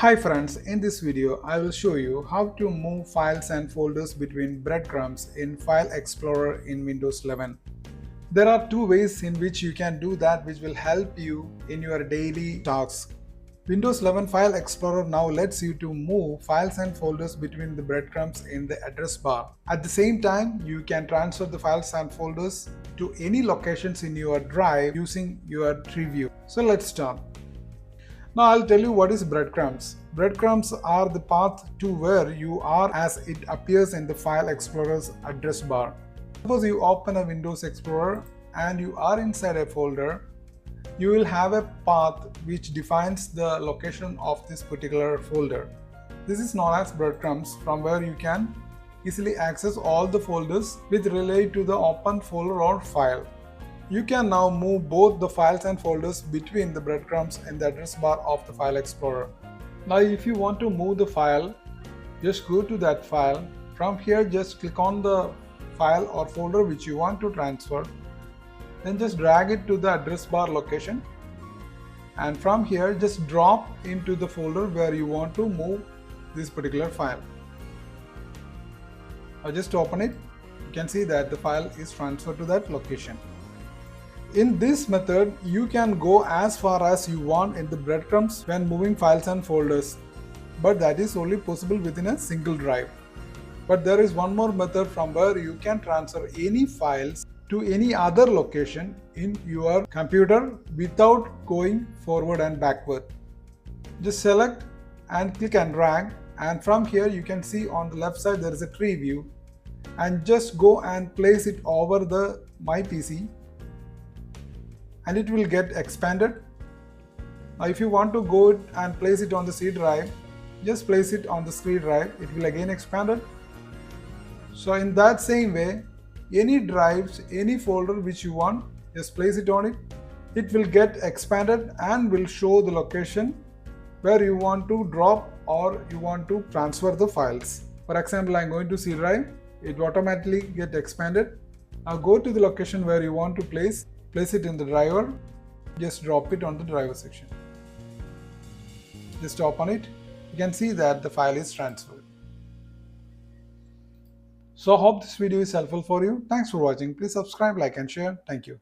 Hi friends, in this video I will show you how to move files and folders between breadcrumbs in File Explorer in Windows 11. There are two ways in which you can do that which will help you in your daily tasks. Windows 11 File Explorer now lets you to move files and folders between the breadcrumbs in the address bar. At the same time, you can transfer the files and folders to any locations in your drive using your tree view. So let's start. Now I'll tell you what is breadcrumbs. Breadcrumbs are the path to where you are as it appears in the File Explorer's address bar. Suppose you open a Windows Explorer and you are inside a folder, you will have a path which defines the location of this particular folder. This is known as breadcrumbs, from where you can easily access all the folders which relate to the open folder or file. You can now move both the files and folders between the breadcrumbs in the address bar of the File Explorer. Now if you want to move the file, just go to that file. From here just click on the file or folder which you want to transfer. Then just drag it to the address bar location. And from here just drop into the folder where you want to move this particular file. Now just open it. You can see that the file is transferred to that location. In this method, you can go as far as you want in the breadcrumbs when moving files and folders, but that is only possible within a single drive. But there is one more method from where you can transfer any files to any other location in your computer without going forward and backward. Just select and click and drag, and from here you can see on the left side there is a tree view, and just go and place it over the My PC. And it will get expanded. Now if you want to go and place it on the C drive, just place it on the C drive, it will again expand it. So in that same way, any drives, any folder which you want, just place it on it. It will get expanded and will show the location where you want to drop or you want to transfer the files. For example, I'm going to C drive, it automatically get expanded. Now go to the location where you want to place it in the driver, just drop it on the driver section. Just open it, you can see that the file is transferred. So I hope this video is helpful for you. Thanks for watching. Please subscribe, like and share. Thank you.